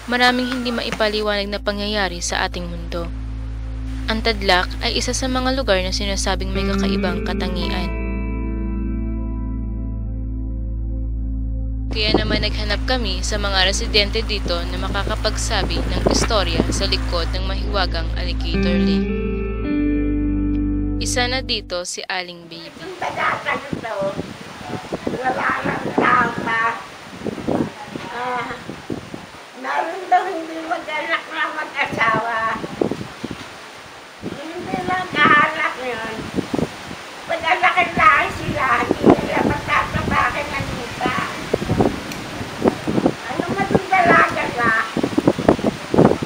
maraming hindi maipaliwanag na pangyayari sa ating mundo. Ang Tadlak ay isa sa mga lugar na sinasabing may kakaibang katangian. Kaya naman naghanap kami sa mga residente dito na makakapagsabi ng istorya sa likod ng mahiwagang Alligator Lake. Isa na dito si Aling Baby. Wala nang tao pa. Meron daw hindi mag-anak na mag-asawa. Hindi lang kahalak yun. Pag-alakin lang sila, hindi nila magtatabakin ng lupa. Ano maging dalaga na?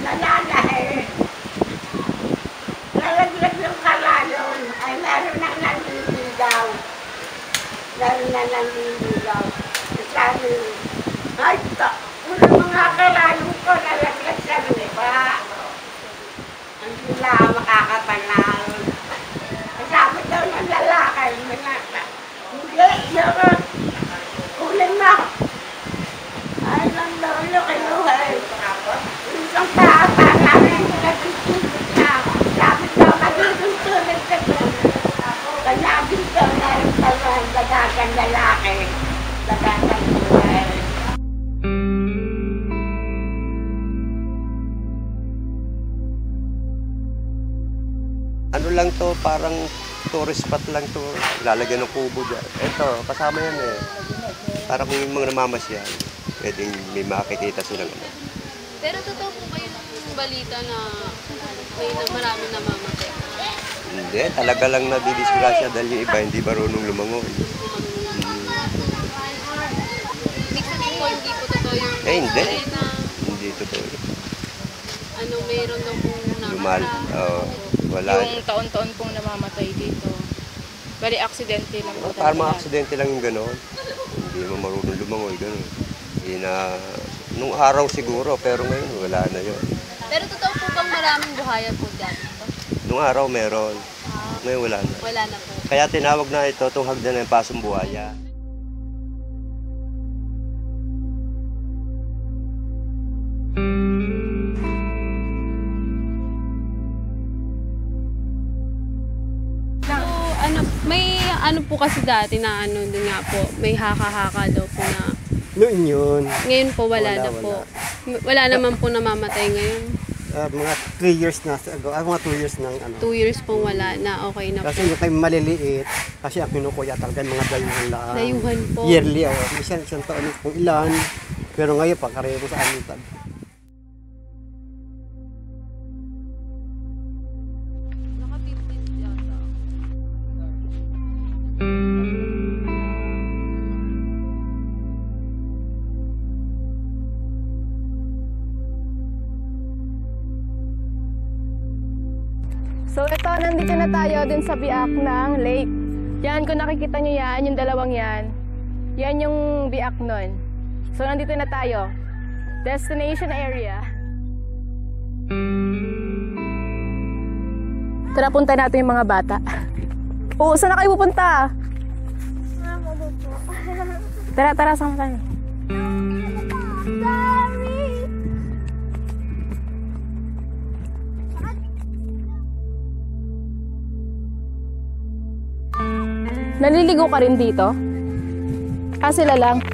Nalalahe. Nalaglag yung kalalon ay meron nang nanliligaw. Meron na nanliligaw. Sabi, ay, mga kalalong ko nalaglag sa lupa. Ang sila makakapanaw. Sabi daw ng lalaki, hindi, yun. Kunin mo. Ay, lang lolo kinuha eh. Isang bata namin, nagtitigit na. Sabi daw, magiging tulad ka doon. Kaya dito, meron daw ang dagagang lalaki. Dagagang buhay. Ano lang to, parang tourist spot lang to. Lalagyan ng kubo dyan. Ito, kasama yan eh. Para kung yung mga namamasyan, pwedeng may makikita silang ano. Pero totoo po ba yung balita na may marami namamatay? Hindi, talaga lang nadidisgrasya dahil yung iba hindi marunong lumangoy. Ibig sabihin po, hindi po totoo yung Hindi. na Hindi totoo. ano, mayroon daw pong Lumal, wala. Yung taon-taon pong namamatay dito. Bali, aksidente lang po Parang mga talaga. aksidente lang yung gano'n. Hindi mo marunong lumangoy, gano'n. Hindi na, nung araw siguro, pero ngayon wala na yun. Pero totoo po bang maraming buhaya po dati? Nung araw meron, ngayon wala na. Wala na po. Kaya tinawag na ito, itong hagdan ng Pasong Buhaya. So, ano, may ano po kasi dati na ano din nga po, may haka-haka daw po na. Noon yun. Ngayon po wala Wala, na po. Wala naman po namamatay ngayon. Mga 3 years na ago, mga 2 years nang ano. 2 years pong wala na, okay na po. Kasi yung kay maliliit, kasi ang kinukuya talaga mga dayuhan lang. Dayuhan po. Yearly, isang taon kung ilan. Pero ngayon, pagkareho sa amin. So ito, nandito na tayo dun sa biak ng lake. Yan, kung nakikita nyo yan, yung dalawang yan, yan yung biak nun. So nandito na tayo. Destination area. Tara, punta natin yung mga bata. Oo, saan na kayo pupunta? Tara, tara, sama tayo. Naliligo ka rin dito? Sila lang.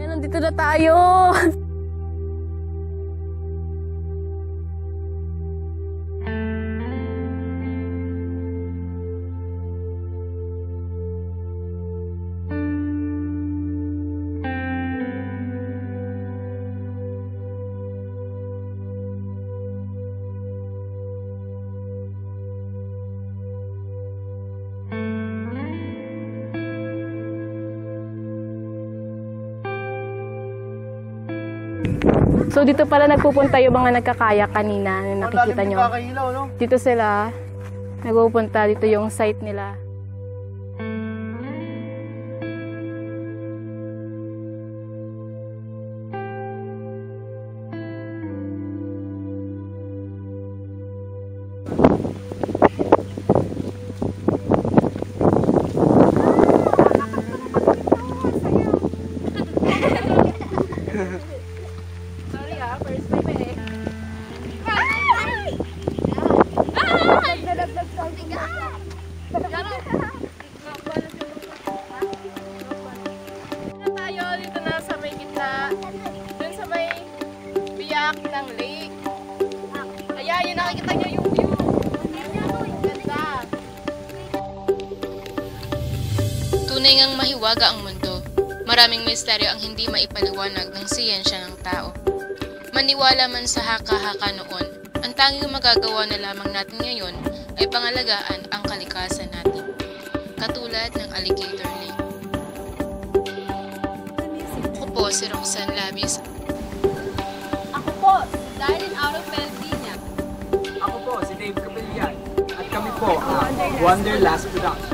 Yan, nandito na tayo. So dito pala nagpupunta yung mga nagkakayak kanina, yung nakikita nyo. Dito sila nagpupunta, dito yung site nila. Na tayo dito na sa may gitna. Dun sa may biyak ng lake. Ayan, yun nakikita nyo yung view. Ganda. Tunay ngang mahiwaga ang mundo. Maraming misteryo ang hindi maipaliwanag ng siyensya ng tao. Maniwala man sa haka-haka noon, ang tanging magagawa na lamang natin ngayon ay pangalagaan ang kalikasan natin. Katulad ng Alligator Lake. Ako po si Roxanne Labis. Ako po, Darlene Auro Peltiña. Ako po, si Dave Capillian. At kami po ang Wanderlust Production.